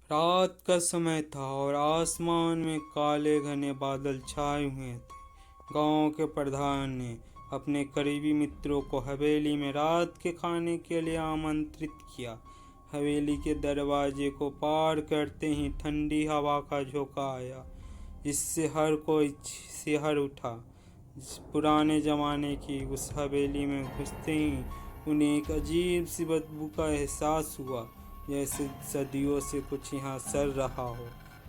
रात का समय था और आसमान में काले घने बादल छाए हुए थे। गांव के प्रधान ने अपने करीबी मित्रों को हवेली में रात के खाने के लिए आमंत्रित किया। हवेली के दरवाजे को पार करते ही ठंडी हवा का झोंका आया, जिससे हर कोई सिहर उठा। पुराने जमाने की उस हवेली में घुसते ही उन्हें एक अजीब सी बदबू का एहसास हुआ, जैसे सदियों से कुछ यहाँ सड़ रहा हो।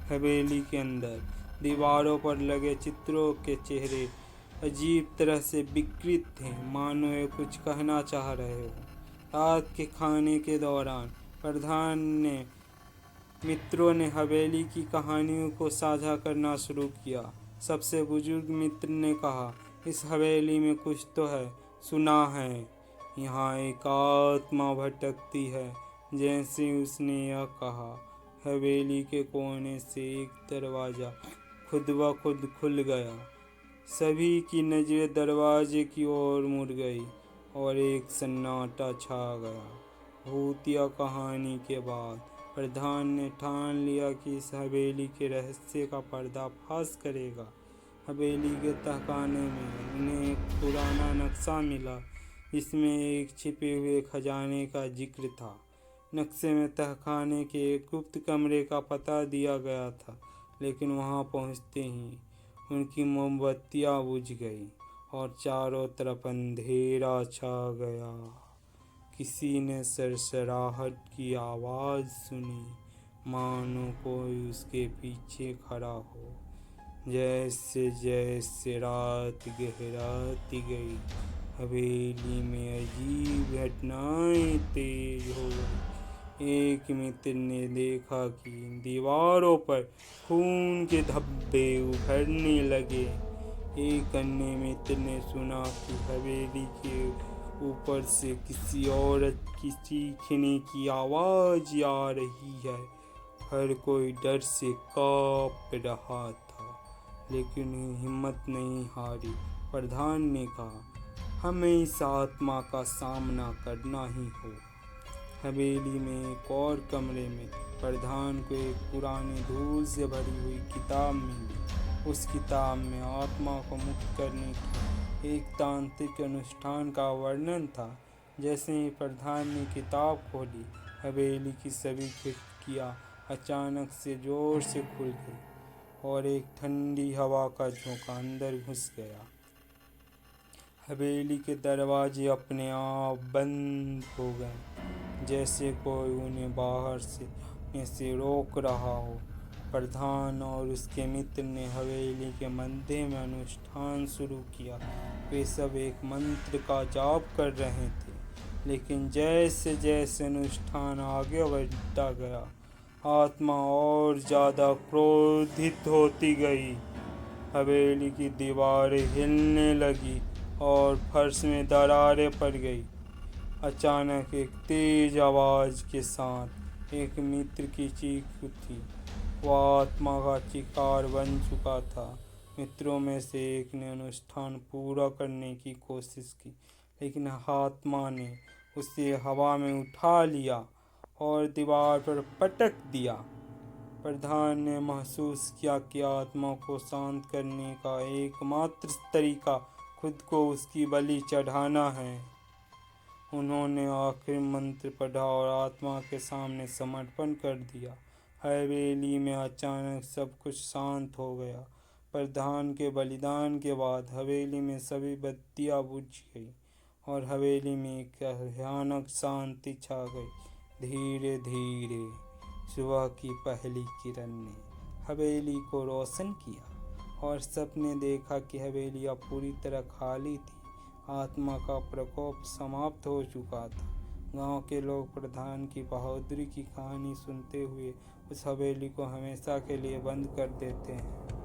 हवेली के अंदर दीवारों पर लगे चित्रों के चेहरे अजीब तरह से विकृत थे, मानो ये कुछ कहना चाह रहे हो। रात के खाने के दौरान प्रधान ने मित्रों ने हवेली की कहानियों को साझा करना शुरू किया। सबसे बुजुर्ग मित्र ने कहा, इस हवेली में कुछ तो है, सुना है यहाँ एक आत्मा भटकती है। जैसे उसने यह कहा, हवेली के कोने से एक दरवाज़ा खुद ब खुद खुल गया। सभी की नज़रें दरवाजे की ओर मुड़ गई और एक सन्नाटा छा गया। भूतिया कहानी के बाद प्रधान ने ठान लिया कि इस हवेली के रहस्य का पर्दाफाश करेगा। हवेली के तहखाने में उन्हें एक पुराना नक्शा मिला, जिसमें एक छिपे हुए खजाने का जिक्र था। नक्शे में तहखाने के एक गुप्त कमरे का पता दिया गया था, लेकिन वहां पहुंचते ही उनकी मोमबत्तियां बुझ गई और चारों तरफ अंधेरा छा गया। किसी ने सरसराहट की आवाज़ सुनी, मानो कोई उसके पीछे खड़ा हो। जैसे जैसे रात गहराती गई, हवेली में अजीब घटनाएं तेज हो गई। एक मित्र ने देखा कि दीवारों पर खून के धब्बे उभरने लगे। एक अन्य मित्र ने सुना कि हवेली के ऊपर से किसी औरत की चीखने की आवाज आ रही है। हर कोई डर से कांप रहा था, लेकिन हिम्मत नहीं हारी। प्रधान ने कहा, हमें इस आत्मा का सामना करना ही होगा। हवेली में एक और कमरे में प्रधान को एक पुरानी धूल से भरी हुई किताब मिली। उस किताब में आत्मा को मुक्त करने की एक तांत्रिक अनुष्ठान का वर्णन था। जैसे ही प्रधान ने किताब खोली, हवेली की सभी खिड़कियां अचानक से जोर से खुल गई और एक ठंडी हवा का झोंका अंदर घुस गया। हवेली के दरवाजे अपने आप बंद हो गए, जैसे कोई उन्हें बाहर से रोक रहा हो। प्रधान और उसके मित्र ने हवेली के मंदिर में अनुष्ठान शुरू किया। वे सब एक मंत्र का जाप कर रहे थे, लेकिन जैसे जैसे अनुष्ठान आगे बढ़ता गया, आत्मा और ज़्यादा क्रोधित होती गई। हवेली की दीवारें हिलने लगी और फर्श में दरारें पड़ गई। अचानक एक तेज आवाज़ के साथ एक मित्र की चीख उठी। वह आत्मा का चिकार बन चुका था। मित्रों में से एक ने अनुष्ठान पूरा करने की कोशिश की, लेकिन आत्मा ने उसे हवा में उठा लिया और दीवार पर पटक दिया। प्रधान ने महसूस किया कि आत्मा को शांत करने का एकमात्र तरीका खुद को उसकी बलि चढ़ाना है। उन्होंने आखिरी मंत्र पढ़ा और आत्मा के सामने समर्पण कर दिया। हवेली में अचानक सब कुछ शांत हो गया। प्रधान के बलिदान के बाद हवेली में सभी बत्तियां बुझ गई और हवेली में एक भयानक शांति छा गई। धीरे धीरे सुबह की पहली किरण ने हवेली को रोशन किया और सबने देखा कि हवेली अब पूरी तरह खाली थी। आत्मा का प्रकोप समाप्त हो चुका था। गांव के लोग प्रधान की बहादुरी की कहानी सुनते हुए उस हवेली को हमेशा के लिए बंद कर देते हैं।